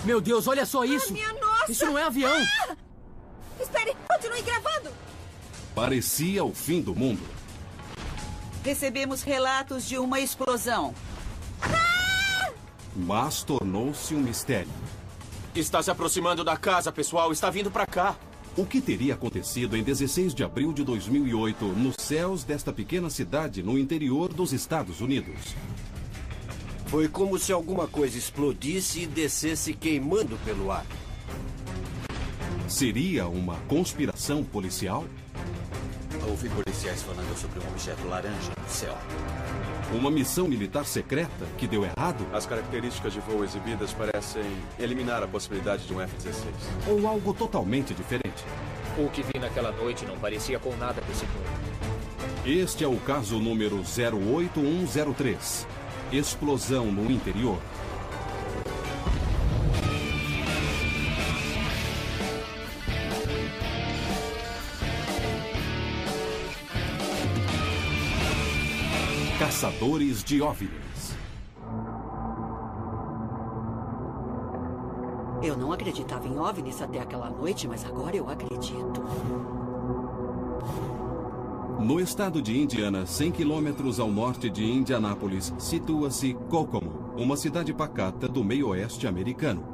Meu Deus, olha só isso! Minha nossa! Isso não é avião! Espere, continue gravando! Parecia o fim do mundo. Recebemos relatos de uma explosão. Mas tornou-se um mistério. Está se aproximando da casa, pessoal. Está vindo para cá. O que teria acontecido em 16 de abril de 2008 nos céus desta pequena cidade no interior dos Estados Unidos? Foi como se alguma coisa explodisse e descesse queimando pelo ar. Seria uma conspiração policial? Ouvi policiais falando sobre um objeto laranja no céu. Uma missão militar secreta que deu errado? As características de voo exibidas parecem eliminar a possibilidade de um F-16. Ou algo totalmente diferente? O que vi naquela noite não parecia com nada desse mundo. Este é o caso número 08103. Explosão no interior. Caçadores de OVNIs. Eu não acreditava em OVNIs até aquela noite, mas agora eu acredito. No estado de Indiana, 100 quilômetros ao norte de Indianápolis, situa-se Kokomo, uma cidade pacata do meio-oeste americano.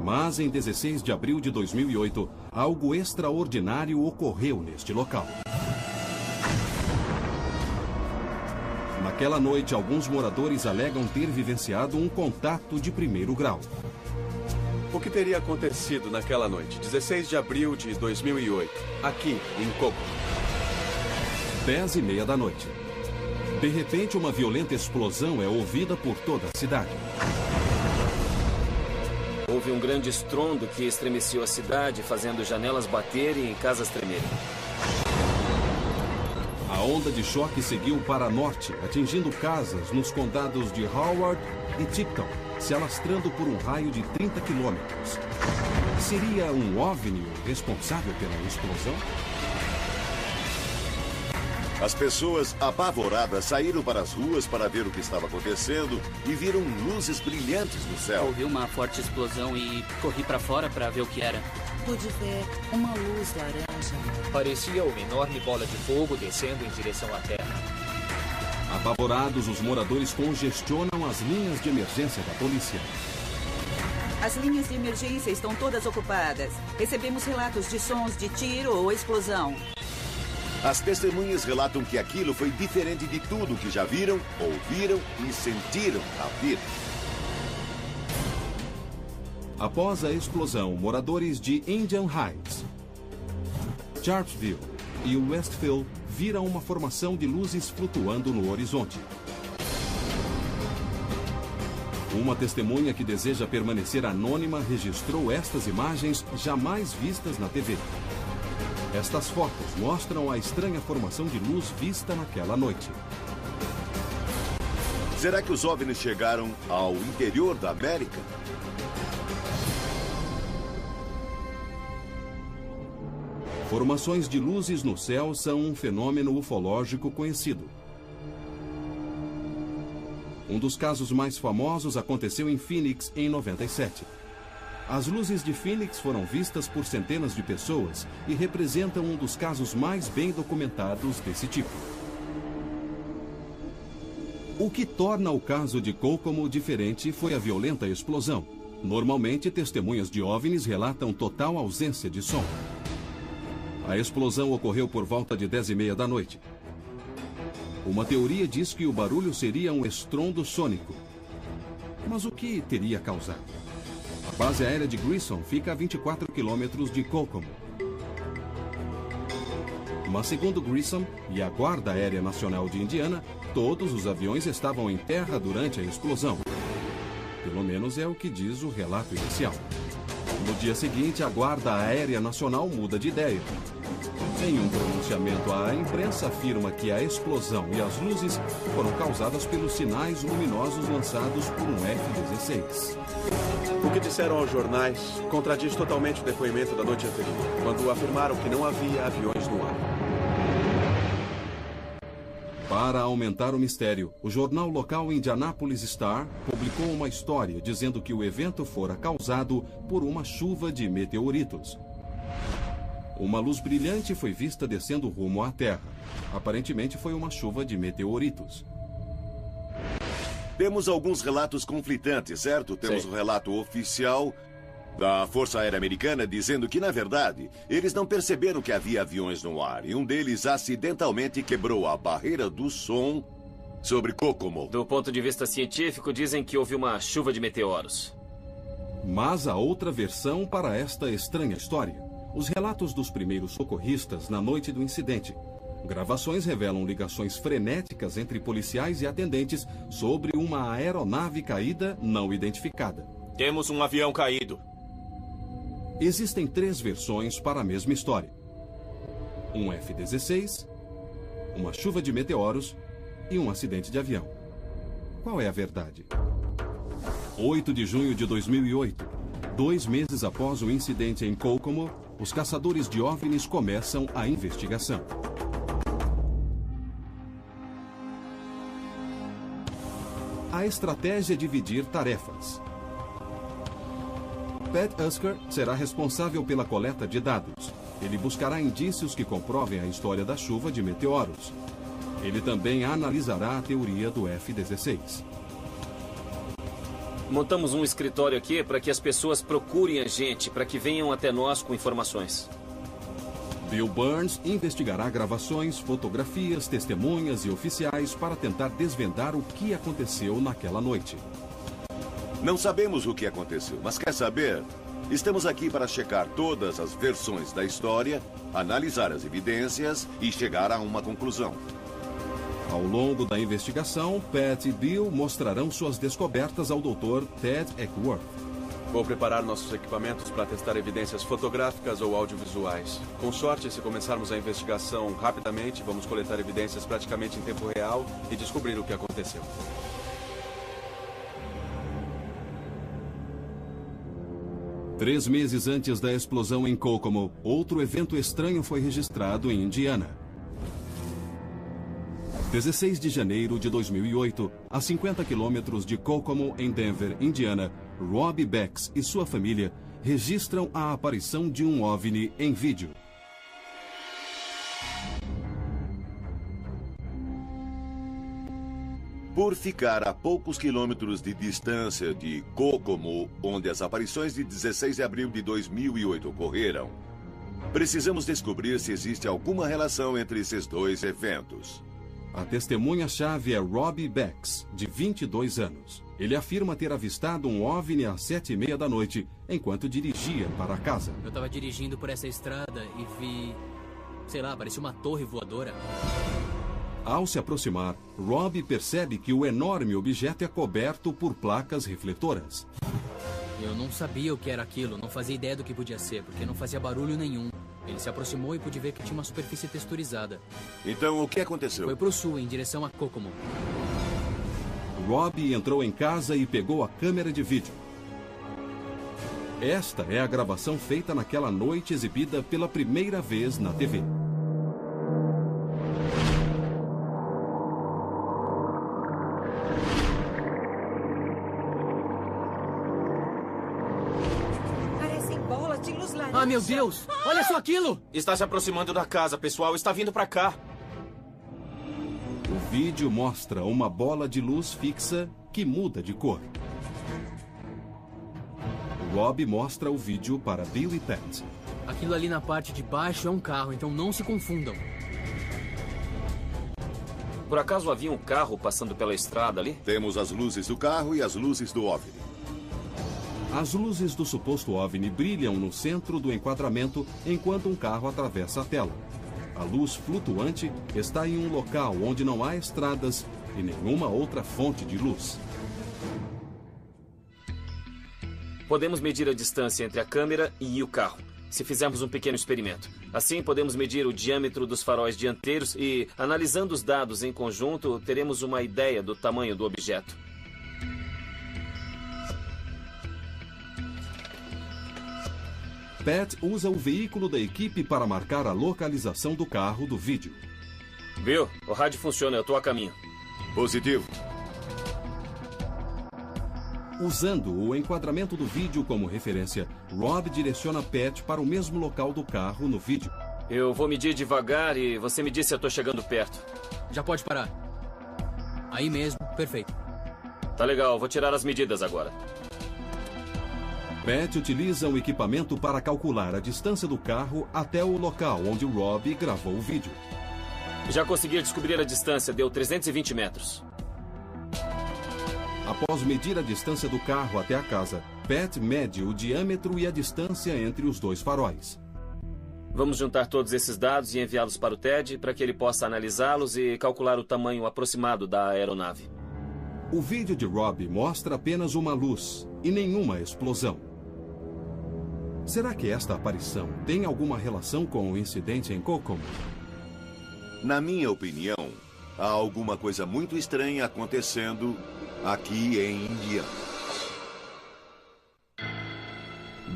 Mas em 16 de abril de 2008, algo extraordinário ocorreu neste local. Naquela noite, alguns moradores alegam ter vivenciado um contato de primeiro grau. O que teria acontecido naquela noite, 16 de abril de 2008, aqui em Kokomo? 10h30 da noite. De repente, uma violenta explosão é ouvida por toda a cidade. Houve um grande estrondo que estremeceu a cidade, fazendo janelas baterem e casas tremerem. A onda de choque seguiu para norte, atingindo casas nos condados de Howard e Tipton, se alastrando por um raio de 30 quilômetros. Seria um OVNI o responsável pela explosão? As pessoas apavoradas saíram para as ruas para ver o que estava acontecendo e viram luzes brilhantes no céu. Ouvi uma forte explosão e corri para fora para ver o que era. Pude ver uma luz laranja. Parecia uma enorme bola de fogo descendo em direção à terra. Apavorados, os moradores congestionam as linhas de emergência da polícia. As linhas de emergência estão todas ocupadas. Recebemos relatos de sons de tiro ou explosão. As testemunhas relatam que aquilo foi diferente de tudo que já viram, ouviram e sentiram na vida. Após a explosão, moradores de Indian Heights, Sharpsville e Westfield viram uma formação de luzes flutuando no horizonte. Uma testemunha que deseja permanecer anônima registrou estas imagens jamais vistas na TV. Estas fotos mostram a estranha formação de luz vista naquela noite. Será que os OVNIs chegaram ao interior da América? Formações de luzes no céu são um fenômeno ufológico conhecido. Um dos casos mais famosos aconteceu em Phoenix em 97. As luzes de Phoenix foram vistas por centenas de pessoas e representam um dos casos mais bem documentados desse tipo. O que torna o caso de Kokomo diferente foi a violenta explosão. Normalmente, testemunhas de OVNIs relatam total ausência de som. A explosão ocorreu por volta de 10h30 da noite. Uma teoria diz que o barulho seria um estrondo sônico. Mas o que teria causado? A base aérea de Grissom fica a 24 quilômetros de Kokomo. Mas segundo Grissom e a Guarda Aérea Nacional de Indiana, todos os aviões estavam em terra durante a explosão. Pelo menos é o que diz o relato inicial. No dia seguinte, a Guarda Aérea Nacional muda de ideia. Em um pronunciamento, a imprensa afirma que a explosão e as luzes foram causadas pelos sinais luminosos lançados por um F-16. O que disseram aos jornais contradiz totalmente o depoimento da noite anterior, quando afirmaram que não havia aviões no ar. Para aumentar o mistério, o jornal local Indianapolis Star publicou uma história dizendo que o evento fora causado por uma chuva de meteoritos. Uma luz brilhante foi vista descendo rumo à Terra. Aparentemente foi uma chuva de meteoritos. Temos alguns relatos conflitantes, certo? Temos o relato oficial da Força Aérea Americana dizendo que, na verdade, eles não perceberam que havia aviões no ar e um deles acidentalmente quebrou a barreira do som sobre Kokomo. Do ponto de vista científico, dizem que houve uma chuva de meteoros. Mas há outra versão para esta estranha história. Os relatos dos primeiros socorristas na noite do incidente. Gravações revelam ligações frenéticas entre policiais e atendentes sobre uma aeronave caída não identificada. Temos um avião caído. Existem 3 versões para a mesma história. Um F-16, uma chuva de meteoros e um acidente de avião. Qual é a verdade? 8 de junho de 2008, 2 meses após o incidente em Kokomo, os caçadores de OVNIs começam a investigação. A estratégia é dividir tarefas. Pat Usker será responsável pela coleta de dados. Ele buscará indícios que comprovem a história da chuva de meteoros. Ele também analisará a teoria do F-16. Montamos um escritório aqui para que as pessoas procurem a gente, para que venham até nós com informações. Bill Burns investigará gravações, fotografias, testemunhas e oficiais para tentar desvendar o que aconteceu naquela noite. Não sabemos o que aconteceu, mas quer saber? Estamos aqui para checar todas as versões da história, analisar as evidências e chegar a uma conclusão. Ao longo da investigação, Pat e Bill mostrarão suas descobertas ao Dr. Ted Eckworth. Vou preparar nossos equipamentos para testar evidências fotográficas ou audiovisuais. Com sorte, se começarmos a investigação rapidamente, vamos coletar evidências praticamente em tempo real e descobrir o que aconteceu. Três meses antes da explosão em Kokomo, outro evento estranho foi registrado em Indiana. 16 de janeiro de 2008, a 50 quilômetros de Kokomo, em Denver, Indiana, Rob Becks e sua família registram a aparição de um OVNI em vídeo. Por ficar a poucos quilômetros de distância de Kokomo, onde as aparições de 16 de abril de 2008 ocorreram, precisamos descobrir se existe alguma relação entre esses dois eventos. A testemunha-chave é Rob Becks, de 22 anos. Ele afirma ter avistado um OVNI às 7h30 da noite, enquanto dirigia para casa. Eu estava dirigindo por essa estrada e vi... sei lá, parecia uma torre voadora. Ao se aproximar, Rob percebe que o enorme objeto é coberto por placas refletoras. Eu não sabia o que era aquilo, não fazia ideia do que podia ser, porque não fazia barulho nenhum. Ele se aproximou e pude ver que tinha uma superfície texturizada. Então, o que aconteceu? Foi para o sul, em direção a Kokomo. Rob entrou em casa e pegou a câmera de vídeo. Esta é a gravação feita naquela noite, exibida pela primeira vez na TV. Ah, meu Deus! Olha só aquilo! Está se aproximando da casa, pessoal. Está vindo para cá. O vídeo mostra uma bola de luz fixa que muda de cor. Rob mostra o vídeo para Bill e Pat. Aquilo ali na parte de baixo é um carro, então não se confundam. Por acaso havia um carro passando pela estrada ali? Temos as luzes do carro e as luzes do OVNI. As luzes do suposto OVNI brilham no centro do enquadramento enquanto um carro atravessa a tela. A luz flutuante está em um local onde não há estradas e nenhuma outra fonte de luz. Podemos medir a distância entre a câmera e o carro, se fizermos um pequeno experimento. Assim, podemos medir o diâmetro dos faróis dianteiros e, analisando os dados em conjunto, teremos uma ideia do tamanho do objeto. Pat usa o veículo da equipe para marcar a localização do carro do vídeo. Bill, o rádio funciona, eu tô a caminho. Positivo. Usando o enquadramento do vídeo como referência, Rob direciona Pat para o mesmo local do carro no vídeo. Eu vou medir devagar e você me diz se eu tô chegando perto. Já pode parar. Aí mesmo, perfeito. Tá legal, vou tirar as medidas agora. Pat utiliza o equipamento para calcular a distância do carro até o local onde Rob gravou o vídeo. Já consegui descobrir a distância, deu 320 metros. Após medir a distância do carro até a casa, Pat mede o diâmetro e a distância entre os dois faróis. Vamos juntar todos esses dados e enviá-los para o Ted para que ele possa analisá-los e calcular o tamanho aproximado da aeronave. O vídeo de Rob mostra apenas uma luz e nenhuma explosão. Será que esta aparição tem alguma relação com o incidente em Kokomo? Na minha opinião, há alguma coisa muito estranha acontecendo aqui em Indiana.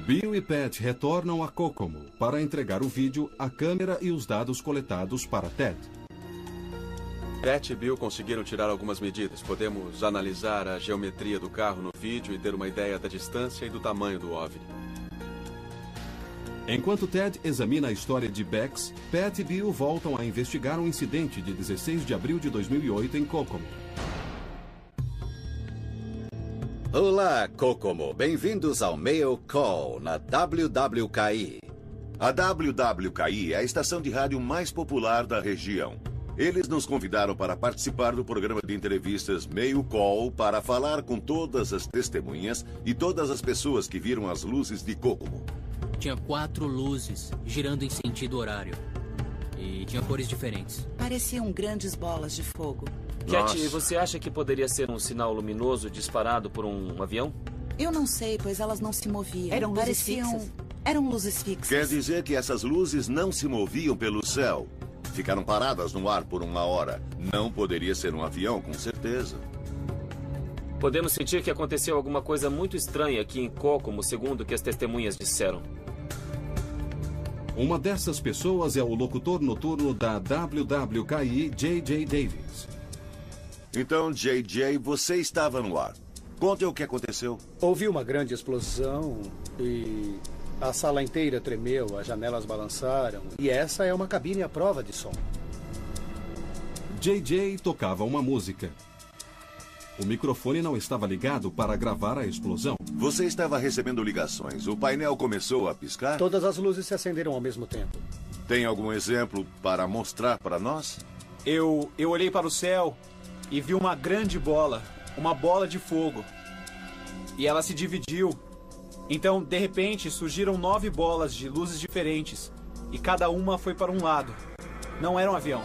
Bill e Pat retornam a Kokomo para entregar o vídeo, a câmera e os dados coletados para Ted. Pat e Bill conseguiram tirar algumas medidas. Podemos analisar a geometria do carro no vídeo e ter uma ideia da distância e do tamanho do OVNI. Enquanto Ted examina a história de Bex, Pat e Bill voltam a investigar um incidente de 16 de abril de 2008 em Kokomo. Olá, Kokomo. Bem-vindos ao Mail Call na WWKI. A WWKI é a estação de rádio mais popular da região. Eles nos convidaram para participar do programa de entrevistas Mail Call para falar com todas as testemunhas e todas as pessoas que viram as luzes de Kokomo. Tinha 4 luzes girando em sentido horário. E tinha cores diferentes. Pareciam grandes bolas de fogo. Cat, você acha que poderia ser um sinal luminoso disparado por um avião? Eu não sei, pois elas não se moviam. Eram luzes fixas? Eram luzes fixas. Quer dizer que essas luzes não se moviam pelo céu. Ficaram paradas no ar por 1 hora. Não poderia ser um avião, com certeza. Podemos sentir que aconteceu alguma coisa muito estranha aqui em Kokomo, segundo o que as testemunhas disseram. Uma dessas pessoas é o locutor noturno da WWKI, J.J. Davis. Então, J.J., você estava no ar. Conte o que aconteceu. Houve uma grande explosão e a sala inteira tremeu, as janelas balançaram. E essa é uma cabine à prova de som. J.J. tocava uma música. O microfone não estava ligado para gravar a explosão. Você estava recebendo ligações. O painel começou a piscar? Todas as luzes se acenderam ao mesmo tempo. Tem algum exemplo para mostrar para nós? Eu olhei para o céu e vi uma grande bola, uma bola de fogo. E ela se dividiu. Então, de repente, surgiram 9 bolas de luzes diferentes. E cada uma foi para um lado. Não era um avião.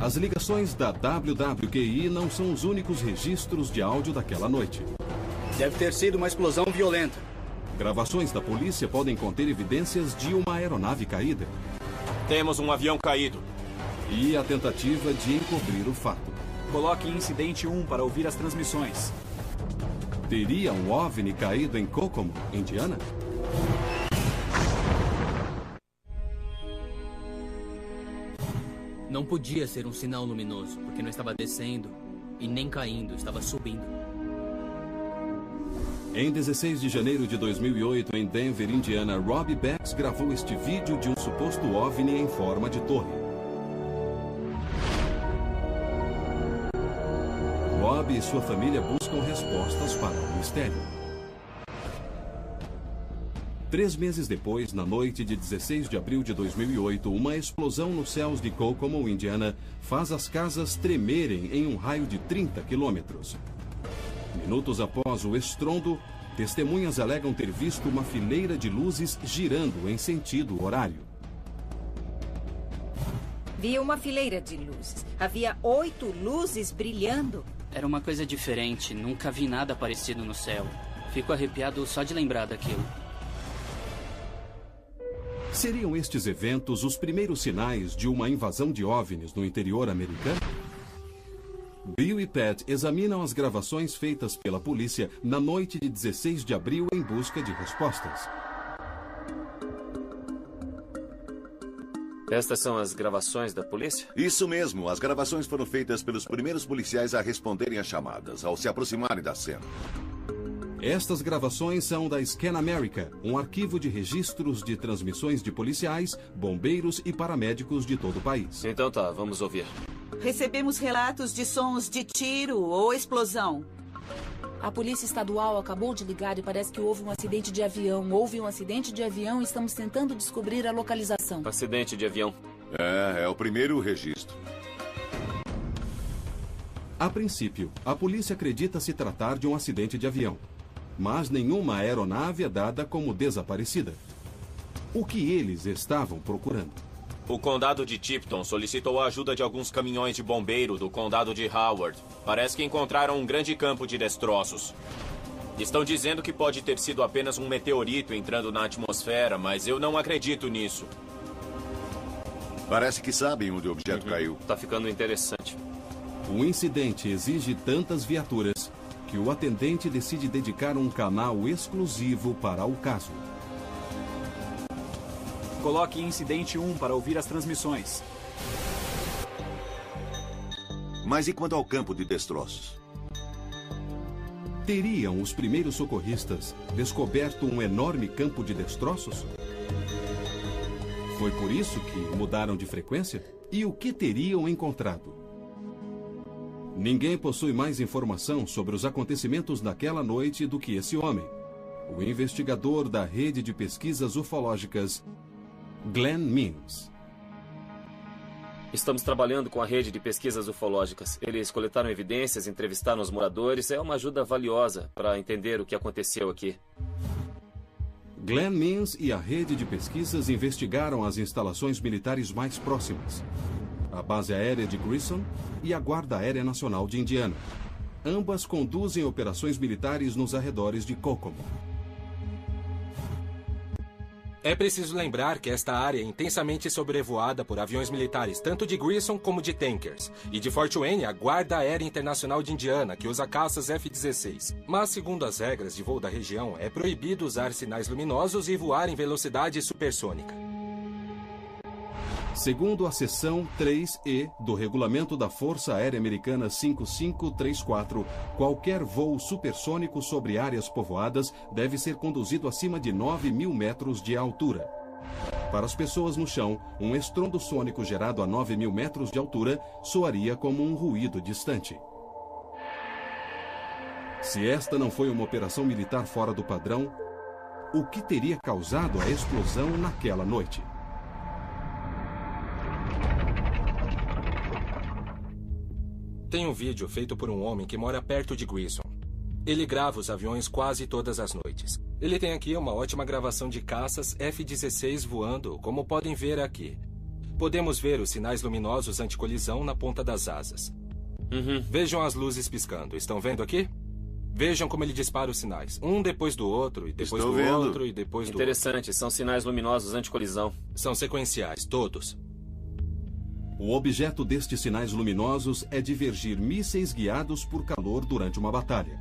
As ligações da WWKI não são os únicos registros de áudio daquela noite. Deve ter sido uma explosão violenta. Gravações da polícia podem conter evidências de uma aeronave caída. Temos um avião caído. E a tentativa de encobrir o fato. Coloque incidente 1 para ouvir as transmissões. Teria um OVNI caído em Kokomo, Indiana? Não podia ser um sinal luminoso, porque não estava descendo e nem caindo, estava subindo. Em 16 de janeiro de 2008, em Denver, Indiana, Rob Bex gravou este vídeo de um suposto OVNI em forma de torre. Rob e sua família buscam respostas para o mistério. 3 meses depois, na noite de 16 de abril de 2008, uma explosão nos céus de Kokomo, Indiana, faz as casas tremerem em um raio de 30 quilômetros. Minutos após o estrondo, testemunhas alegam ter visto uma fileira de luzes girando em sentido horário. Vi uma fileira de luzes. Havia 8 luzes brilhando. Era uma coisa diferente. Nunca vi nada parecido no céu. Fico arrepiado só de lembrar daquilo. Seriam estes eventos os primeiros sinais de uma invasão de OVNIs no interior americano? Bill e Pat examinam as gravações feitas pela polícia na noite de 16 de abril em busca de respostas. Estas são as gravações da polícia? Isso mesmo. As gravações foram feitas pelos primeiros policiais a responderem às chamadas, ao se aproximarem da cena. Estas gravações são da Scan America, um arquivo de registros de transmissões de policiais, bombeiros e paramédicos de todo o país. Então tá, vamos ouvir. Recebemos relatos de sons de tiro ou explosão. A Polícia Estadual acabou de ligar e parece que houve um acidente de avião. Houve um acidente de avião e estamos tentando descobrir a localização. Acidente de avião. É o primeiro registro. A princípio, a polícia acredita se tratar de um acidente de avião. Mas nenhuma aeronave é dada como desaparecida. O que eles estavam procurando? O condado de Tipton solicitou a ajuda de alguns caminhões de bombeiro do condado de Howard. Parece que encontraram um grande campo de destroços. Estão dizendo que pode ter sido apenas um meteorito entrando na atmosfera, mas eu não acredito nisso. Parece que sabem onde o objeto caiu. Tá ficando interessante. O incidente exige tantas viaturas que o atendente decide dedicar um canal exclusivo para o caso. Coloque incidente 1 para ouvir as transmissões. Mas e quanto ao campo de destroços? Teriam os primeiros socorristas descoberto um enorme campo de destroços? Foi por isso que mudaram de frequência? E o que teriam encontrado? Ninguém possui mais informação sobre os acontecimentos naquela noite do que esse homem, o investigador da rede de pesquisas ufológicas, Glenn Means. Estamos trabalhando com a rede de pesquisas ufológicas. Eles coletaram evidências, entrevistaram os moradores. É uma ajuda valiosa para entender o que aconteceu aqui. Glenn Means e a rede de pesquisas investigaram as instalações militares mais próximas. A base aérea de Grissom e a Guarda Aérea Nacional de Indiana. Ambas conduzem operações militares nos arredores de Kokomo. É preciso lembrar que esta área é intensamente sobrevoada por aviões militares, tanto de Grissom como de tankers. E de Fort Wayne, a Guarda Aérea Internacional de Indiana, que usa caças F-16. Mas, segundo as regras de voo da região, é proibido usar sinais luminosos e voar em velocidade supersônica. Segundo a seção 3E do regulamento da Força Aérea Americana 5534, qualquer voo supersônico sobre áreas povoadas deve ser conduzido acima de 9.000 metros de altura. Para as pessoas no chão, um estrondo sônico gerado a 9.000 metros de altura soaria como um ruído distante. Se esta não foi uma operação militar fora do padrão, o que teria causado a explosão naquela noite? Tem um vídeo feito por um homem que mora perto de Grissom. Ele grava os aviões quase todas as noites. Ele tem aqui uma ótima gravação de caças F-16 voando, como podem ver aqui. Podemos ver os sinais luminosos anticolisão na ponta das asas. Vejam as luzes piscando. Estão vendo aqui? Vejam como ele dispara os sinais. Um depois do outro, e depois do outro, e depois do outro. Interessante, são sinais luminosos anticolisão. São sequenciais, todos. O objeto destes sinais luminosos é divergir mísseis guiados por calor durante uma batalha.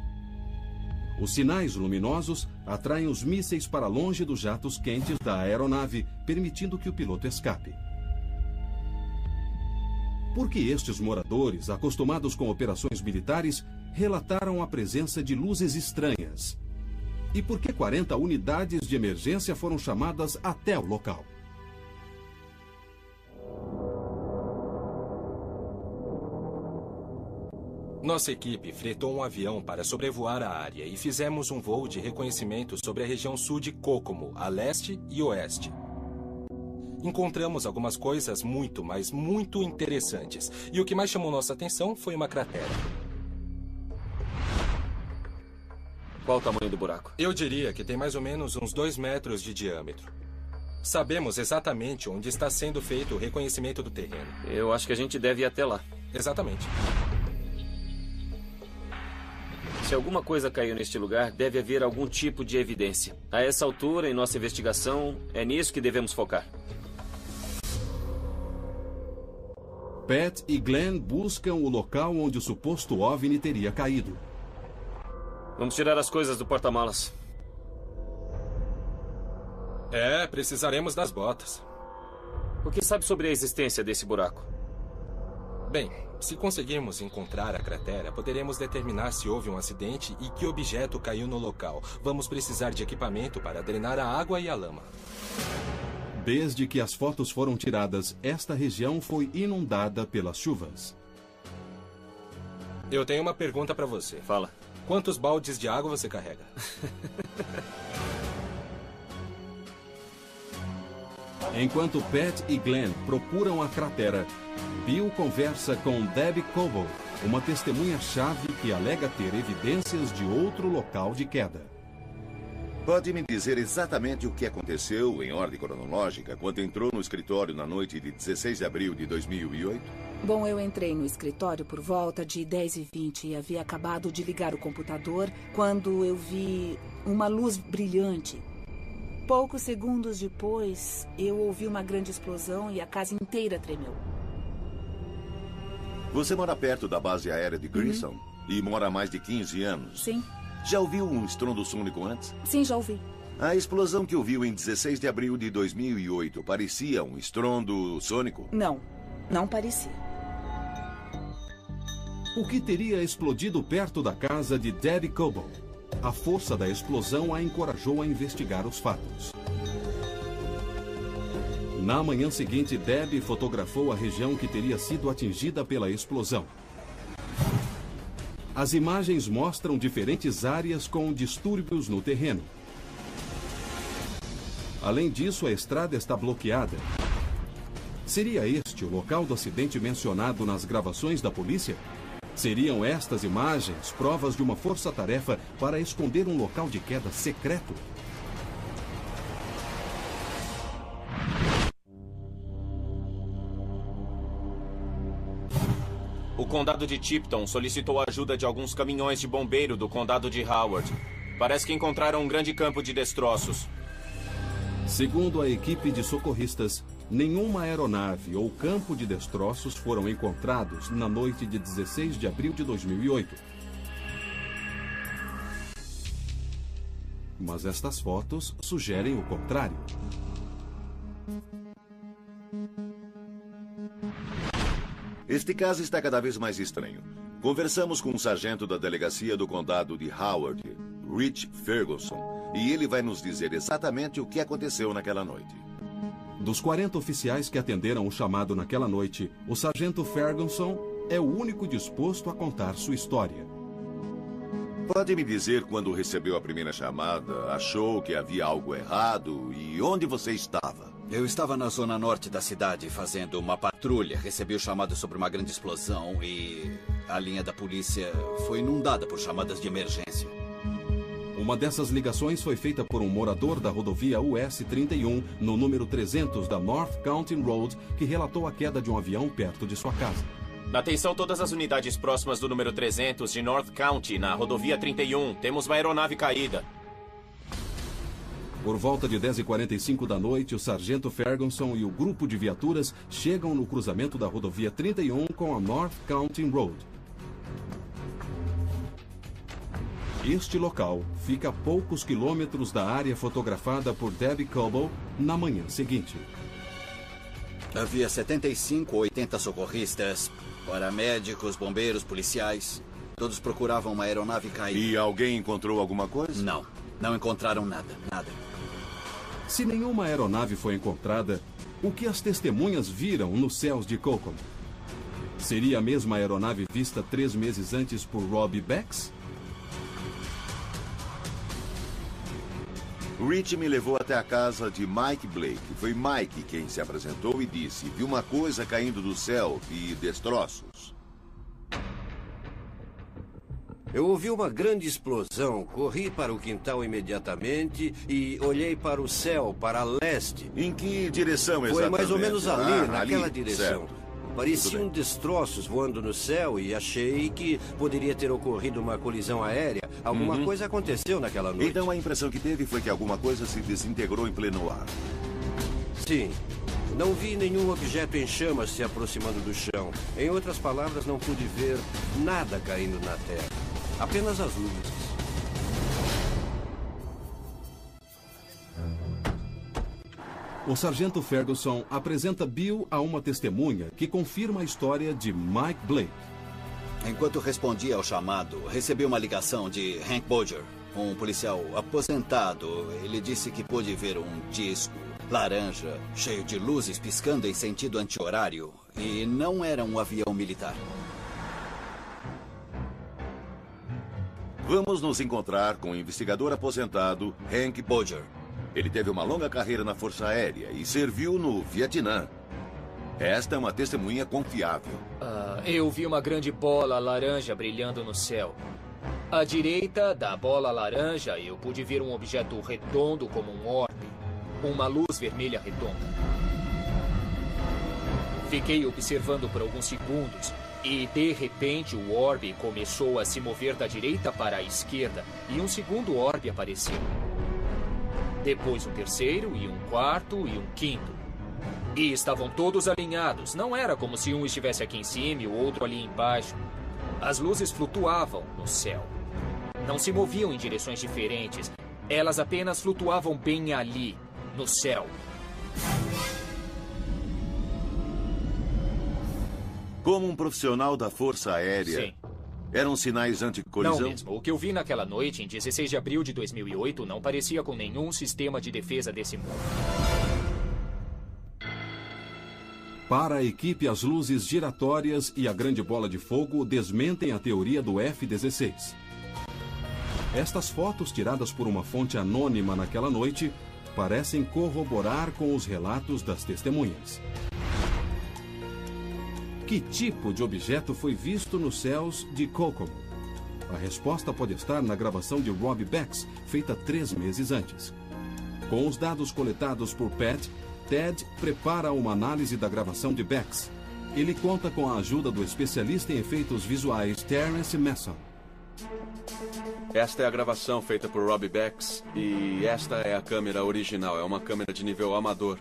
Os sinais luminosos atraem os mísseis para longe dos jatos quentes da aeronave, permitindo que o piloto escape. Por que estes moradores, acostumados com operações militares, relataram a presença de luzes estranhas? E por que 40 unidades de emergência foram chamadas até o local? Nossa equipe fretou um avião para sobrevoar a área e fizemos um voo de reconhecimento sobre a região sul de Kokomo, a leste e oeste. Encontramos algumas coisas muito, mas muito interessantes. E o que mais chamou nossa atenção foi uma cratera. Qual o tamanho do buraco? Eu diria que tem mais ou menos uns 2 metros de diâmetro. Sabemos exatamente onde está sendo feito o reconhecimento do terreno. Eu acho que a gente deve ir até lá. Exatamente. Se alguma coisa caiu neste lugar, deve haver algum tipo de evidência. A essa altura, em nossa investigação, é nisso que devemos focar. Pat e Glenn buscam o local onde o suposto OVNI teria caído. Vamos tirar as coisas do porta-malas. Precisaremos das botas. O que sabe sobre a existência desse buraco? Bem, se conseguirmos encontrar a cratera, poderemos determinar se houve um acidente e que objeto caiu no local. Vamos precisar de equipamento para drenar a água e a lama. Desde que as fotos foram tiradas, esta região foi inundada pelas chuvas. Eu tenho uma pergunta para você. Fala. Quantos baldes de água você carrega? Enquanto Pat e Glenn procuram a cratera, Bill conversa com Debbie Coble, uma testemunha-chave que alega ter evidências de outro local de queda. Pode me dizer exatamente o que aconteceu, em ordem cronológica, quando entrou no escritório na noite de 16 de abril de 2008? Bom, eu entrei no escritório por volta de 10h20 e havia acabado de ligar o computador quando eu vi uma luz brilhante. Poucos segundos depois, eu ouvi uma grande explosão e a casa inteira tremeu. Você mora perto da base aérea de Grissom e mora há mais de 15 anos. Sim. Já ouviu um estrondo sônico antes? Sim, já ouvi. A explosão que ouviu em 16 de abril de 2008 parecia um estrondo sônico? Não, não parecia. O que teria explodido perto da casa de Debbie Coble? A força da explosão a encorajou a investigar os fatos. Na manhã seguinte, Debbie fotografou a região que teria sido atingida pela explosão. As imagens mostram diferentes áreas com distúrbios no terreno. Além disso, a estrada está bloqueada. Seria este o local do acidente mencionado nas gravações da polícia? Seriam estas imagens provas de uma força-tarefa para esconder um local de queda secreto? O condado de Tipton solicitou a ajuda de alguns caminhões de bombeiro do condado de Howard. Parece que encontraram um grande campo de destroços. Segundo a equipe de socorristas, nenhuma aeronave ou campo de destroços foram encontrados na noite de 16 de abril de 2008. Mas estas fotos sugerem o contrário. Este caso está cada vez mais estranho. Conversamos com um sargento da delegacia do condado de Howard, Rich Ferguson, e ele vai nos dizer exatamente o que aconteceu naquela noite. Dos 40 oficiais que atenderam o chamado naquela noite, o sargento Ferguson é o único disposto a contar sua história. Pode me dizer quando recebeu a primeira chamada, achou que havia algo errado e onde você estava? Eu estava na zona norte da cidade fazendo uma patrulha. Recebi o chamado sobre uma grande explosão e a linha da polícia foi inundada por chamadas de emergência. Uma dessas ligações foi feita por um morador da rodovia US 31, no número 300 da North County Road, que relatou a queda de um avião perto de sua casa. Atenção todas as unidades próximas do número 300 de North County, na rodovia 31. Temos uma aeronave caída. Por volta de 10h45 da noite, o sargento Ferguson e o grupo de viaturas chegam no cruzamento da rodovia 31 com a North County Road. Este local fica a poucos quilômetros da área fotografada por Debbie Coble na manhã seguinte. Havia 75 ou 80 socorristas, paramédicos, bombeiros, policiais. Todos procuravam uma aeronave caída. E alguém encontrou alguma coisa? Não, não encontraram nada, nada. Se nenhuma aeronave foi encontrada, o que as testemunhas viram nos céus de Kokomo? Seria a mesma aeronave vista 3 meses antes por Robbie Becks? Rich me levou até a casa de Mike Blake. Foi Mike quem se apresentou e disse: viu uma coisa caindo do céu e destroços. Eu ouvi uma grande explosão, corri para o quintal imediatamente e olhei para o céu, para leste. Em que direção exatamente? Foi mais ou menos ali, naquela ali, direção. Certo. Pareciam destroços voando no céu e achei que poderia ter ocorrido uma colisão aérea. Alguma coisa aconteceu naquela noite. Então a impressão que teve foi que alguma coisa se desintegrou em pleno ar. Sim. Não vi nenhum objeto em chamas se aproximando do chão. Em outras palavras, não pude ver nada caindo na terra. Apenas as luzes. O sargento Ferguson apresenta Bill a uma testemunha que confirma a história de Mike Blake. Enquanto respondia ao chamado, recebi uma ligação de Hank Bodger, um policial aposentado. Ele disse que pôde ver um disco laranja, cheio de luzes piscando em sentido anti-horário, e não era um avião militar. Vamos nos encontrar com o investigador aposentado Hank Bodger. Ele teve uma longa carreira na Força Aérea e serviu no Vietnã. Esta é uma testemunha confiável. Eu vi uma grande bola laranja brilhando no céu. À direita da bola laranja, eu pude ver um objeto redondo como um orbe. Uma luz vermelha redonda. Fiquei observando por alguns segundos e, de repente, o orbe começou a se mover da direita para a esquerda e um segundo orbe apareceu. Depois um terceiro e um quarto e um quinto. E estavam todos alinhados. Não era como se um estivesse aqui em cima e o outro ali embaixo. As luzes flutuavam no céu. Não se moviam em direções diferentes. Elas apenas flutuavam bem ali, no céu. Como um profissional da Força Aérea, Sim. Eram sinais anticolisão? Não mesmo. O que eu vi naquela noite, em 16 de abril de 2008, não parecia com nenhum sistema de defesa desse mundo. Para a equipe, as luzes giratórias e a grande bola de fogo desmentem a teoria do F-16. Estas fotos, tiradas por uma fonte anônima naquela noite, parecem corroborar com os relatos das testemunhas. Que tipo de objeto foi visto nos céus de Kokomo? A resposta pode estar na gravação de Robbie Becks, feita 3 meses antes. Com os dados coletados por Pat, Ted prepara uma análise da gravação de Becks. Ele conta com a ajuda do especialista em efeitos visuais Terence Masson. Esta é a gravação feita por Robbie Becks e esta é a câmera original. É uma câmera de nível amador.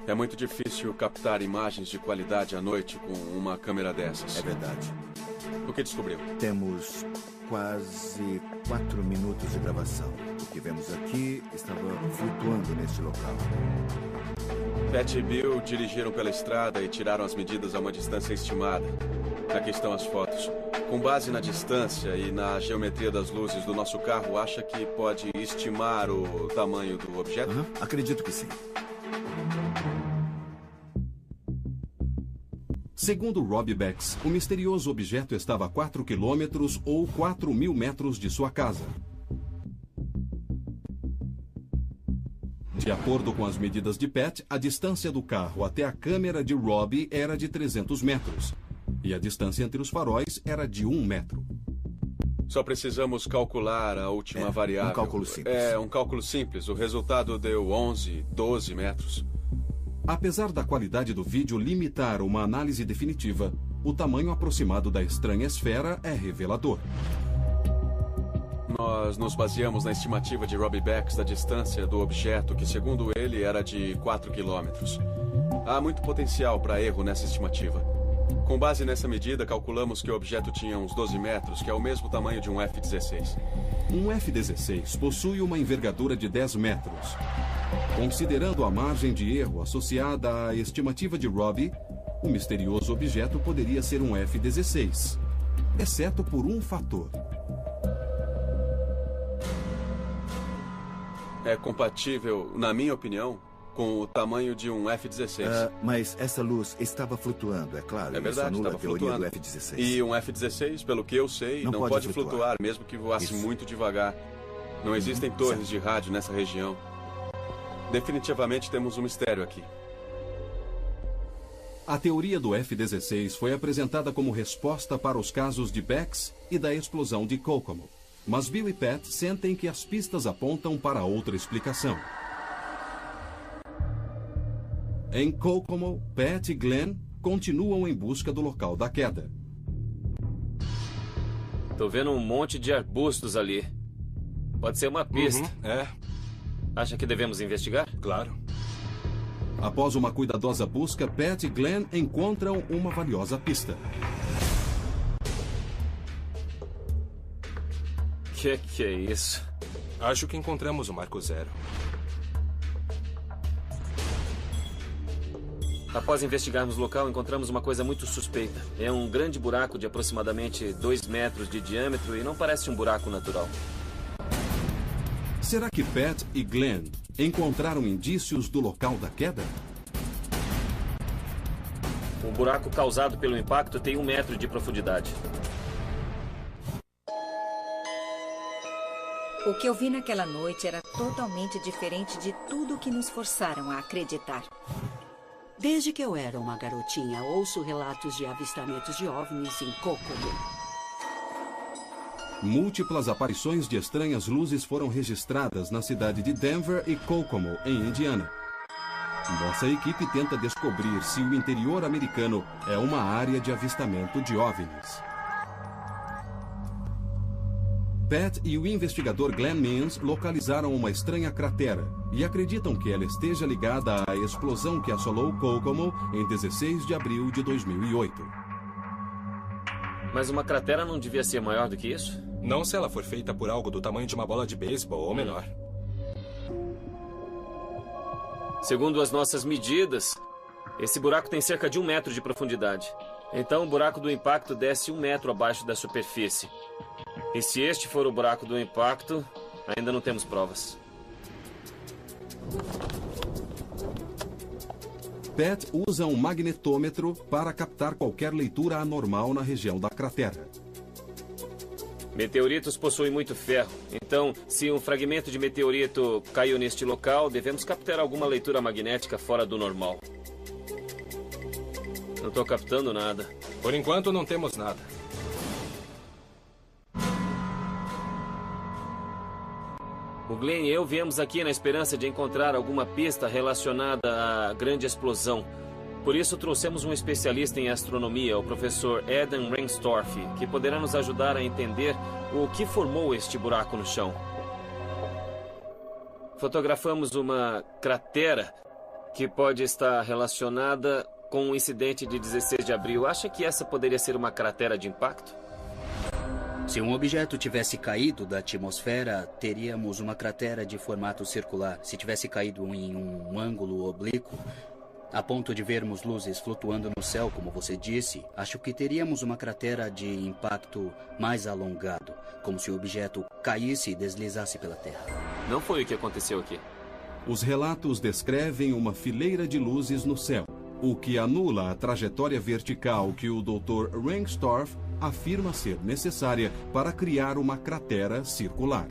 É muito difícil captar imagens de qualidade à noite com uma câmera dessas. É verdade. O que descobriu? Temos quase 4 minutos de gravação. O que vemos aqui estava flutuando neste local. Pat e Bill dirigiram pela estrada e tiraram as medidas a uma distância estimada. Aqui estão as fotos. Com base na distância e na geometria das luzes do nosso carro, acha que pode estimar o tamanho do objeto? Acredito que sim. Segundo Robbie Becks, o misterioso objeto estava a 4 quilômetros ou 4.000 metros de sua casa. De acordo com as medidas de Pat, a distância do carro até a câmera de Robbie era de 300 metros. E a distância entre os faróis era de 1 metro. Só precisamos calcular a última variável. Um cálculo simples. É, um cálculo simples. O resultado deu 11, 12 metros. Apesar da qualidade do vídeo limitar uma análise definitiva, o tamanho aproximado da estranha esfera é revelador. Nós nos baseamos na estimativa de Robbie Becks da distância do objeto, que segundo ele era de 4 quilômetros. Há muito potencial para erro nessa estimativa. Com base nessa medida, calculamos que o objeto tinha uns 12 metros, que é o mesmo tamanho de um F-16. Um F-16 possui uma envergadura de 10 metros. Considerando a margem de erro associada à estimativa de Robbie, o misterioso objeto poderia ser um F-16, exceto por um fator. É compatível, na minha opinião, com o tamanho de um F-16. Mas essa luz estava flutuando, é claro. É verdade, isso anula estava a teoria flutuando. do F-16. E um F-16, pelo que eu sei, não pode flutuar, mesmo que voasse muito devagar. Não existem torres de rádio nessa região. Definitivamente temos um mistério aqui. A teoria do F-16 foi apresentada como resposta para os casos de Becks e da explosão de Kokomo. Mas Bill e Pat sentem que as pistas apontam para outra explicação. Em Kokomo, Pat e Glenn continuam em busca do local da queda. Tô vendo um monte de arbustos ali. Pode ser uma pista. Acha que devemos investigar? Claro. Após uma cuidadosa busca, Pat e Glenn encontram uma valiosa pista. Que é isso? Acho que encontramos o Marco Zero. Após investigarmos o local, encontramos uma coisa muito suspeita. É um grande buraco de aproximadamente 2 metros de diâmetro e não parece um buraco natural. Será que Pat e Glenn encontraram indícios do local da queda? O buraco causado pelo impacto tem 1 metro de profundidade. O que eu vi naquela noite era totalmente diferente de tudo que nos forçaram a acreditar. Desde que eu era uma garotinha, ouço relatos de avistamentos de OVNIs em Kokomo. Múltiplas aparições de estranhas luzes foram registradas na cidade de Denver e Kokomo, em Indiana. Nossa equipe tenta descobrir se o interior americano é uma área de avistamento de OVNIs. Pat e o investigador Glenn Means localizaram uma estranha cratera e acreditam que ela esteja ligada à explosão que assolou Kokomo em 16 de abril de 2008. Mas uma cratera não devia ser maior do que isso? Não se ela for feita por algo do tamanho de uma bola de beisebol ou menor. Segundo as nossas medidas, esse buraco tem cerca de 1 metro de profundidade. Então o buraco do impacto desce 1 metro abaixo da superfície. E se este for o buraco do impacto, ainda não temos provas. Pat usa um magnetômetro para captar qualquer leitura anormal na região da cratera. Meteoritos possuem muito ferro. Então, se um fragmento de meteorito caiu neste local, devemos captar alguma leitura magnética fora do normal. Não estou captando nada. Por enquanto, não temos nada. O Glenn e eu viemos aqui na esperança de encontrar alguma pista relacionada à grande explosão. Por isso, trouxemos um especialista em astronomia, o professor Eden Rengstorff, que poderá nos ajudar a entender o que formou este buraco no chão. Fotografamos uma cratera que pode estar relacionada com o incidente de 16 de abril. Acha que essa poderia ser uma cratera de impacto? Se um objeto tivesse caído da atmosfera, teríamos uma cratera de formato circular. Se tivesse caído em um ângulo oblíquo, a ponto de vermos luzes flutuando no céu, como você disse, acho que teríamos uma cratera de impacto mais alongado, como se o objeto caísse e deslizasse pela Terra. Não foi o que aconteceu aqui. Os relatos descrevem uma fileira de luzes no céu, o que anula a trajetória vertical que o Dr. Rengstorff afirma ser necessária para criar uma cratera circular.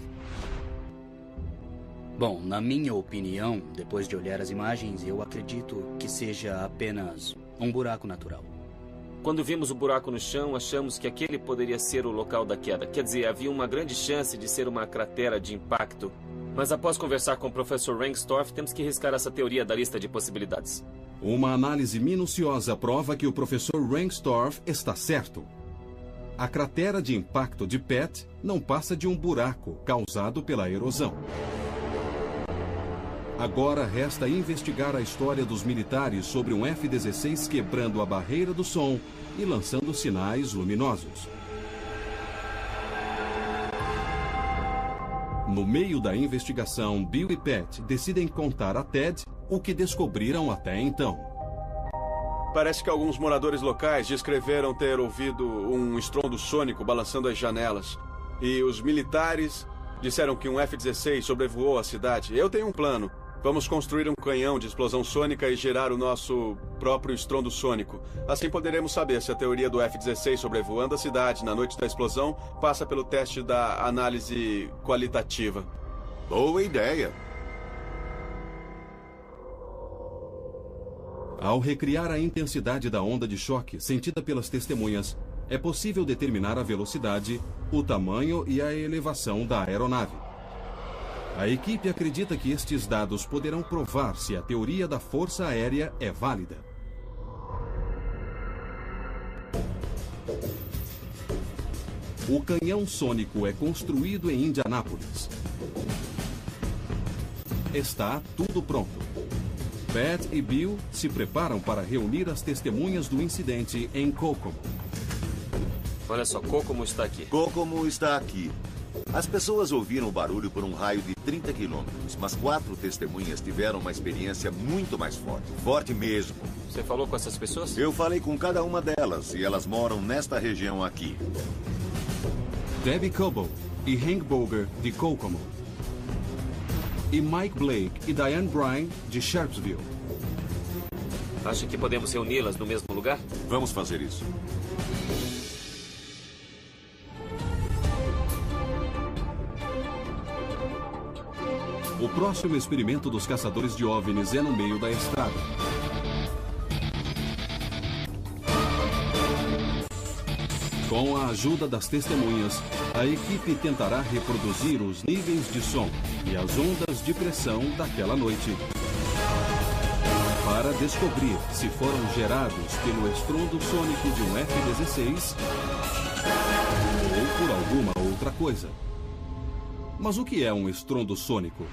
Bom, na minha opinião, depois de olhar as imagens, eu acredito que seja apenas um buraco natural. Quando vimos o buraco no chão, achamos que aquele poderia ser o local da queda. Quer dizer, havia uma grande chance de ser uma cratera de impacto. Mas após conversar com o professor Rengstorff, temos que riscar essa teoria da lista de possibilidades. Uma análise minuciosa prova que o professor Rengstorff está certo. A cratera de impacto de Pat não passa de um buraco causado pela erosão. Agora resta investigar a história dos militares sobre um F-16 quebrando a barreira do som e lançando sinais luminosos. No meio da investigação, Bill e Pat decidem contar a Ted o que descobriram até então. Parece que alguns moradores locais descreveram ter ouvido um estrondo sônico balançando as janelas. E os militares disseram que um F-16 sobrevoou a cidade. Eu tenho um plano. Vamos construir um canhão de explosão sônica e gerar o nosso próprio estrondo sônico. Assim poderemos saber se a teoria do F-16 sobrevoando a cidade na noite da explosão passa pelo teste da análise qualitativa. Boa ideia. Ao recriar a intensidade da onda de choque sentida pelas testemunhas, é possível determinar a velocidade, o tamanho e a elevação da aeronave. A equipe acredita que estes dados poderão provar se a teoria da força aérea é válida. O canhão sônico é construído em Indianápolis. Está tudo pronto. Pat e Bill se preparam para reunir as testemunhas do incidente em Kokomo. Olha só, Kokomo está aqui. Kokomo está aqui. As pessoas ouviram o barulho por um raio de 30 quilômetros, mas 4 testemunhas tiveram uma experiência muito mais forte. Forte mesmo. Você falou com essas pessoas? Eu falei com cada uma delas e elas moram nesta região aqui. Debbie Coble e Hank Boger, de Kokomo. E Mike Blake e Diane Bryan, de Sharpsville. Acha que podemos reuni-las no mesmo lugar? Vamos fazer isso. O próximo experimento dos caçadores de OVNIs é no meio da estrada. Com a ajuda das testemunhas, a equipe tentará reproduzir os níveis de som e as ondas de pressão daquela noite, para descobrir se foram gerados pelo estrondo sônico de um F-16 ou por alguma outra coisa. Mas o que é um estrondo sônico?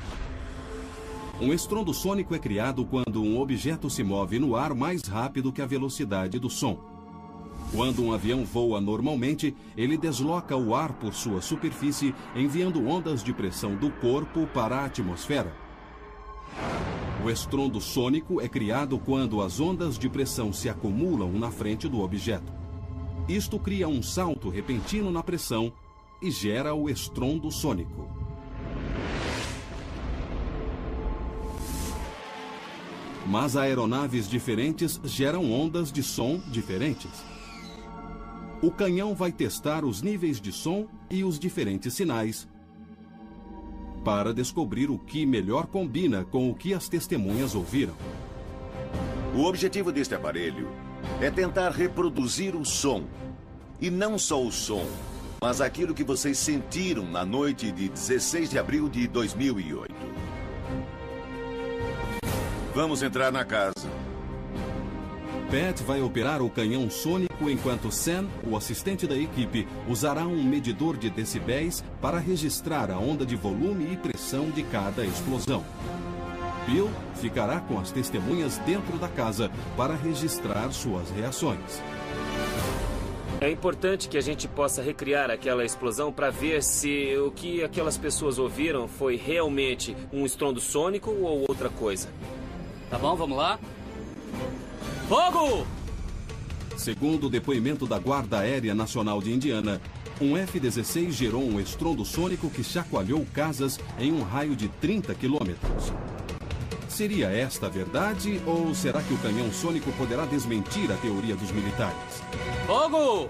Um estrondo sônico é criado quando um objeto se move no ar mais rápido que a velocidade do som. Quando um avião voa normalmente, ele desloca o ar por sua superfície, enviando ondas de pressão do corpo para a atmosfera. O estrondo sônico é criado quando as ondas de pressão se acumulam na frente do objeto. Isto cria um salto repentino na pressão e gera o estrondo sônico. Mas aeronaves diferentes geram ondas de som diferentes. O canhão vai testar os níveis de som e os diferentes sinais para descobrir o que melhor combina com o que as testemunhas ouviram. O objetivo deste aparelho é tentar reproduzir o som. E não só o som, mas aquilo que vocês sentiram na noite de 16 de abril de 2008. Vamos entrar na casa. Pat vai operar o canhão sônico enquanto Sam, o assistente da equipe, usará um medidor de decibéis para registrar a onda de volume e pressão de cada explosão. Bill ficará com as testemunhas dentro da casa para registrar suas reações. É importante que a gente possa recriar aquela explosão para ver se o que aquelas pessoas ouviram foi realmente um estrondo sônico ou outra coisa. Tá bom, vamos lá? Fogo! Segundo o depoimento da Guarda Aérea Nacional de Indiana, um F-16 gerou um estrondo sônico que chacoalhou casas em um raio de 30 quilômetros. Seria esta a verdade ou será que o canhão sônico poderá desmentir a teoria dos militares? Fogo!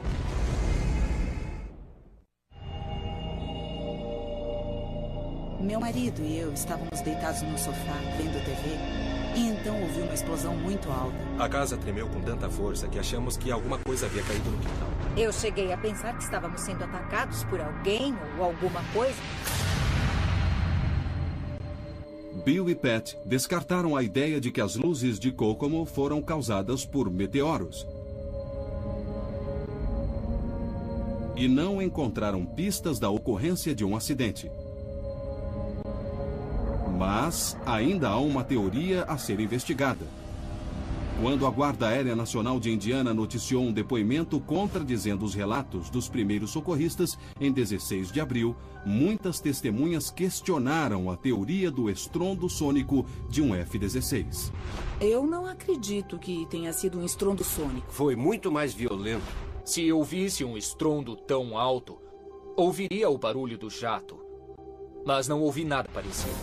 Meu marido e eu estávamos deitados no sofá, vendo TV, e então ouvi uma explosão muito alta. A casa tremeu com tanta força que achamos que alguma coisa havia caído no quintal. Eu cheguei a pensar que estávamos sendo atacados por alguém ou alguma coisa. Bill e Pat descartaram a ideia de que as luzes de Kokomo foram causadas por meteoros. E não encontraram pistas da ocorrência de um acidente. Mas ainda há uma teoria a ser investigada. Quando a Guarda Aérea Nacional de Indiana noticiou um depoimento contradizendo os relatos dos primeiros socorristas em 16 de abril, muitas testemunhas questionaram a teoria do estrondo sônico de um F-16. Eu não acredito que tenha sido um estrondo sônico. Foi muito mais violento. Se eu ouvisse um estrondo tão alto, ouviria o barulho do jato. Mas não ouvi nada parecido.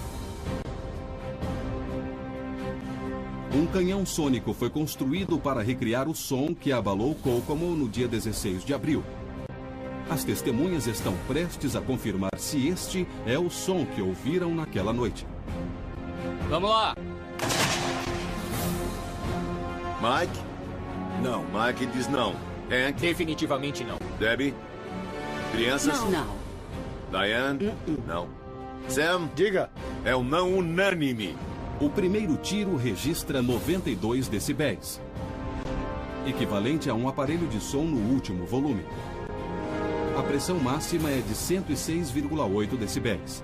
Um canhão sônico foi construído para recriar o som que abalou Kokomo no dia 16 de abril. As testemunhas estão prestes a confirmar se este é o som que ouviram naquela noite. Vamos lá! Mike? Não, Mike diz não. Hank? Definitivamente não. Debbie? Crianças? Não. Diane? Não. Sam? Diga. É um não unânime. O primeiro tiro registra 92 decibéis, equivalente a um aparelho de som no último volume. A pressão máxima é de 106,8 decibéis.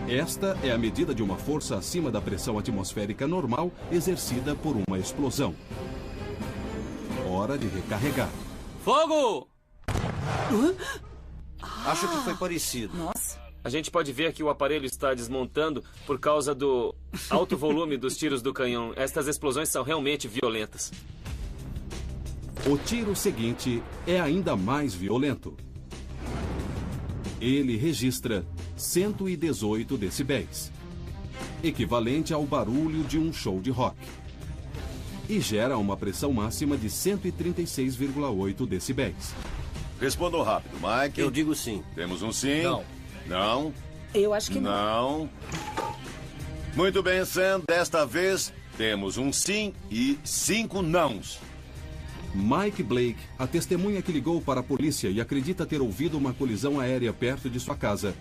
Esta é a medida de uma força acima da pressão atmosférica normal exercida por uma explosão. Hora de recarregar. Fogo! Acho que foi parecido. Nossa. A gente pode ver que o aparelho está desmontando por causa do alto volume dos tiros do canhão. Estas explosões são realmente violentas. O tiro seguinte é ainda mais violento. Ele registra 118 decibéis, equivalente ao barulho de um show de rock, e gera uma pressão máxima de 136,8 decibéis. Respondam rápido, Mike. Eu digo sim. Temos um sim? Não. Não? Eu acho que não. Não. Muito bem, Sam. Desta vez, temos um sim e 5 nãos. Mike Blake, a testemunha que ligou para a polícia e acredita ter ouvido uma colisão aérea perto de sua casa,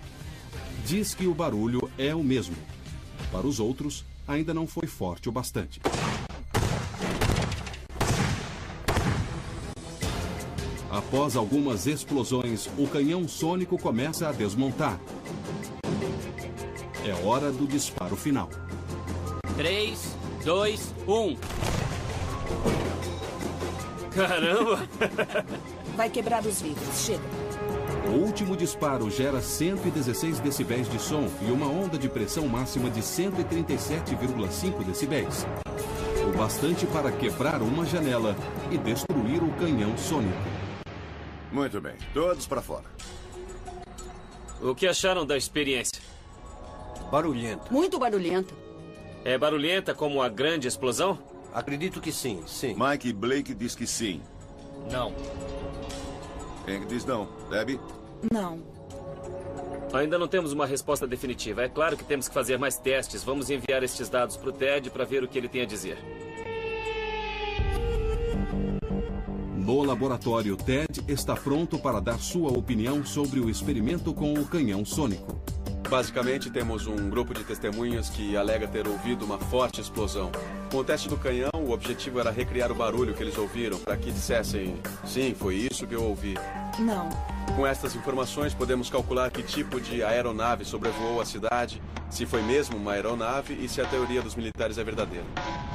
diz que o barulho é o mesmo. Para os outros, ainda não foi forte o bastante. Após algumas explosões, o canhão sônico começa a desmontar. É hora do disparo final. 3, 2, 1. Caramba! Vai quebrar os vidros. Chega. O último disparo gera 116 decibéis de som e uma onda de pressão máxima de 137,5 decibéis. O bastante para quebrar uma janela e destruir o canhão sônico. Muito bem. Todos para fora. O que acharam da experiência? Barulhenta. Muito barulhenta. É barulhenta como a grande explosão? Acredito que sim, sim. Mike Blake diz que sim. Não. Quem diz não? Debbie? Não. Ainda não temos uma resposta definitiva. É claro que temos que fazer mais testes. Vamos enviar estes dados para o Ted para ver o que ele tem a dizer. No laboratório, Ted está pronto para dar sua opinião sobre o experimento com o canhão sônico. Basicamente, temos um grupo de testemunhas que alega ter ouvido uma forte explosão. Com o teste do canhão, o objetivo era recriar o barulho que eles ouviram, para que dissessem, sim, foi isso que eu ouvi. Não. Com estas informações, podemos calcular que tipo de aeronave sobrevoou a cidade, se foi mesmo uma aeronave e se a teoria dos militares é verdadeira.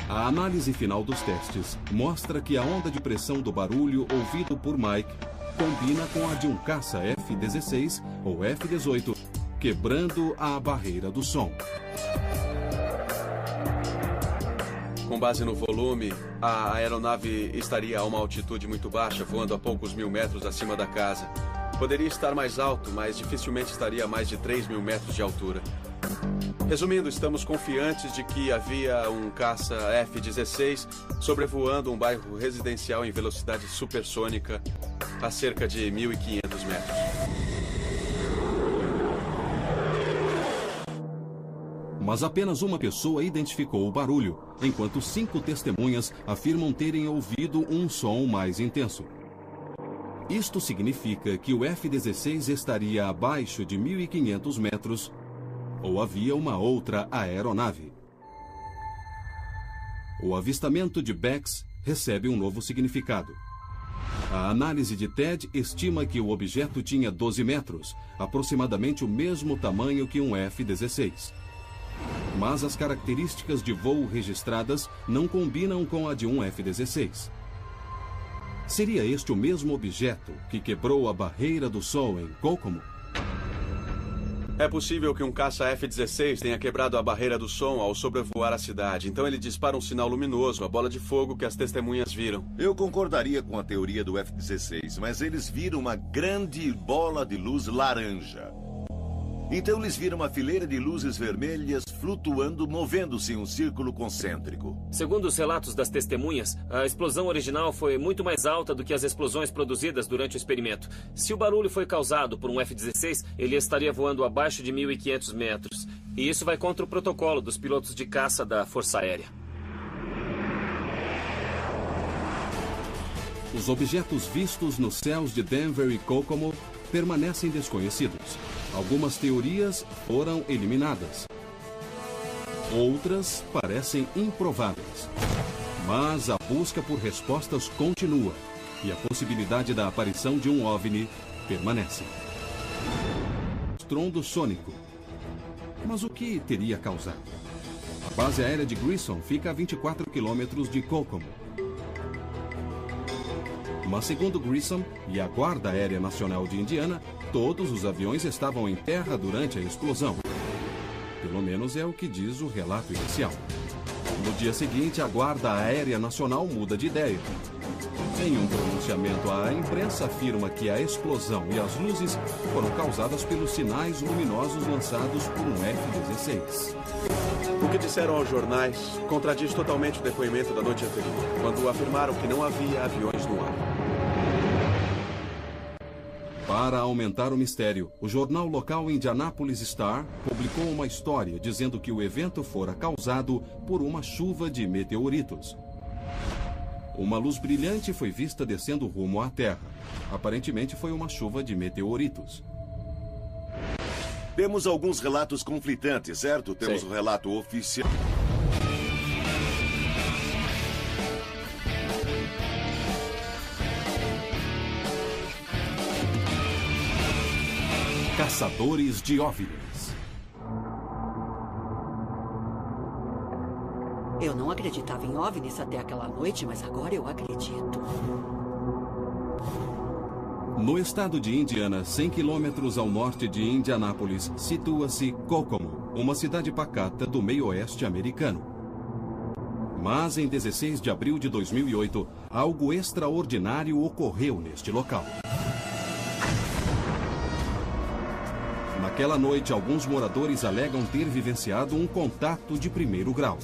A análise final dos testes mostra que a onda de pressão do barulho ouvido por Mike combina com a de um caça F-16 ou F-18, quebrando a barreira do som. Com base no volume, a aeronave estaria a uma altitude muito baixa, voando a poucos mil metros acima da casa. Poderia estar mais alto, mas dificilmente estaria a mais de 3.000 metros de altura. Resumindo, estamos confiantes de que havia um caça F-16 sobrevoando um bairro residencial em velocidade supersônica a cerca de 1.500 metros. Mas apenas uma pessoa identificou o barulho, enquanto 5 testemunhas afirmam terem ouvido um som mais intenso. Isto significa que o F-16 estaria abaixo de 1.500 metros ou havia uma outra aeronave. O avistamento de Bex recebe um novo significado. A análise de Ted estima que o objeto tinha 12 metros, aproximadamente o mesmo tamanho que um F-16. Mas as características de voo registradas não combinam com a de um F-16. Seria este o mesmo objeto que quebrou a barreira do som em Kokomo? É possível que um caça F-16 tenha quebrado a barreira do som ao sobrevoar a cidade. Então ele dispara um sinal luminoso, a bola de fogo que as testemunhas viram. Eu concordaria com a teoria do F-16, mas eles viram uma grande bola de luz laranja. Então eles viram uma fileira de luzes vermelhas flutuando, movendo-se em um círculo concêntrico. Segundo os relatos das testemunhas, a explosão original foi muito mais alta do que as explosões produzidas durante o experimento. Se o barulho foi causado por um F-16, ele estaria voando abaixo de 1.500 metros. E isso vai contra o protocolo dos pilotos de caça da Força Aérea. Os objetos vistos nos céus de Denver e Kokomo permanecem desconhecidos. Algumas teorias foram eliminadas. Outras parecem improváveis. Mas a busca por respostas continua e a possibilidade da aparição de um OVNI permanece. Estrondo sônico. Mas o que teria causado? A base aérea de Grissom fica a 24 quilômetros de Kokomo. Mas segundo Grissom e a Guarda Aérea Nacional de Indiana, todos os aviões estavam em terra durante a explosão. Pelo menos é o que diz o relato inicial. No dia seguinte, a Guarda Aérea Nacional muda de ideia. Em um pronunciamento à imprensa, afirma que a explosão e as luzes foram causadas pelos sinais luminosos lançados por um F-16. O que disseram aos jornais contradiz totalmente o depoimento da noite anterior, quando afirmaram que não havia aviões no ar. Para aumentar o mistério, o jornal local Indianapolis Star publicou uma história dizendo que o evento fora causado por uma chuva de meteoritos. Uma luz brilhante foi vista descendo rumo à Terra. Aparentemente foi uma chuva de meteoritos. Temos alguns relatos conflitantes, certo? Temos o relato oficial. Caçadores de OVNIs. Eu não acreditava em OVNIs até aquela noite, mas agora eu acredito. No estado de Indiana, 100 quilômetros ao norte de Indianápolis, situa-se Kokomo, uma cidade pacata do meio-oeste americano. Mas em 16 de abril de 2008, algo extraordinário ocorreu neste local. Naquela noite, alguns moradores alegam ter vivenciado um contato de primeiro grau.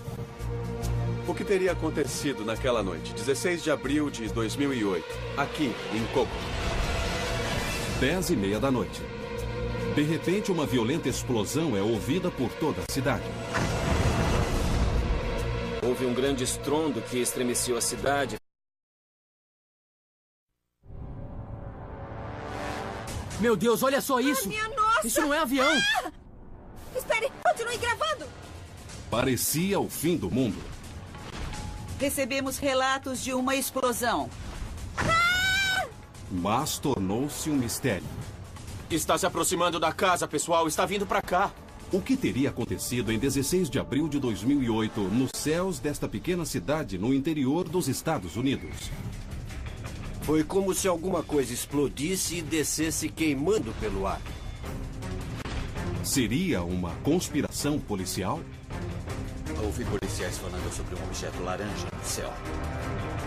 O que teria acontecido naquela noite, 16 de abril de 2008, aqui em Kokomo? 10h30 da noite. De repente, uma violenta explosão é ouvida por toda a cidade. Houve um grande estrondo que estremeceu a cidade. Meu Deus, olha só isso! Minha nossa! Isso não é avião! Ah! Espere, continue gravando! Parecia o fim do mundo. Recebemos relatos de uma explosão. Mas tornou-se um mistério. Está se aproximando da casa, pessoal. Está vindo para cá. O que teria acontecido em 16 de abril de 2008 nos céus desta pequena cidade no interior dos Estados Unidos? Foi como se alguma coisa explodisse e descesse queimando pelo ar. Seria uma conspiração policial? Ouvi policiais falando sobre um objeto laranja no céu.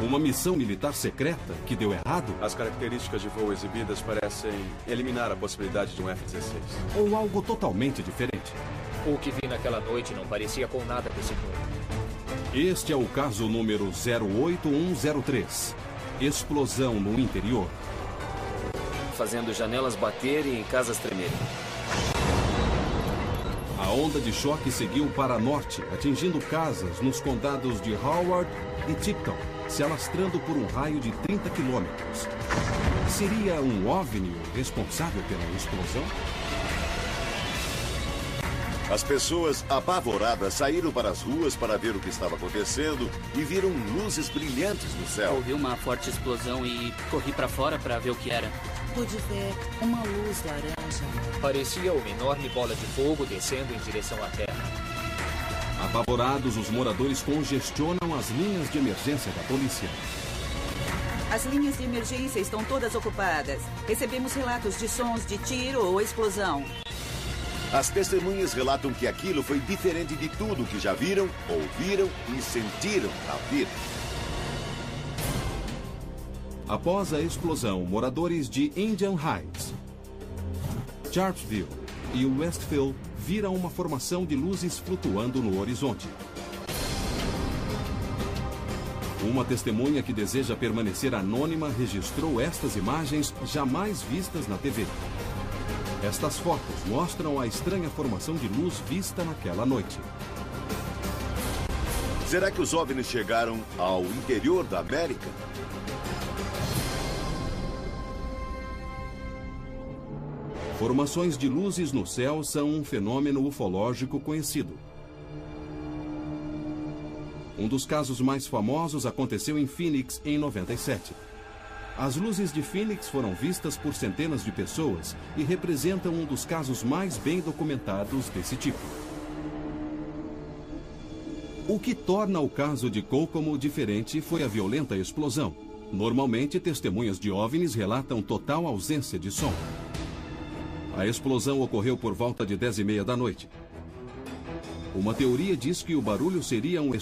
Uma missão militar secreta que deu errado? As características de voo exibidas parecem eliminar a possibilidade de um F-16. Ou algo totalmente diferente? O que vi naquela noite não parecia com nada desse mundo. Este é o caso número 08103. Explosão no interior. Fazendo janelas baterem e casas tremerem. A onda de choque seguiu para norte, atingindo casas nos condados de Howard e Tipton, se alastrando por um raio de 30 quilômetros. Seria um OVNI o responsável pela explosão? As pessoas apavoradas saíram para as ruas para ver o que estava acontecendo e viram luzes brilhantes no céu. Ouvi uma forte explosão e corri para fora para ver o que era. Pude ver uma luz laranja. Parecia uma enorme bola de fogo descendo em direção à Terra. Apavorados, os moradores congestionam as linhas de emergência da polícia. As linhas de emergência estão todas ocupadas. Recebemos relatos de sons de tiro ou explosão. As testemunhas relatam que aquilo foi diferente de tudo que já viram, ouviram e sentiram na vida. Após a explosão, moradores de Indian Heights, Sharpsville e Westfield viram uma formação de luzes flutuando no horizonte. Uma testemunha que deseja permanecer anônima registrou estas imagens jamais vistas na TV. Estas fotos mostram a estranha formação de luz vista naquela noite. Será que os OVNIs chegaram ao interior da América? Formações de luzes no céu são um fenômeno ufológico conhecido. Um dos casos mais famosos aconteceu em Phoenix em 97. As luzes de Phoenix foram vistas por centenas de pessoas e representam um dos casos mais bem documentados desse tipo. O que torna o caso de Kokomo diferente foi a violenta explosão. Normalmente, testemunhas de OVNIs relatam total ausência de som. A explosão ocorreu por volta de 10h30 da noite. Uma teoria diz que o barulho seria um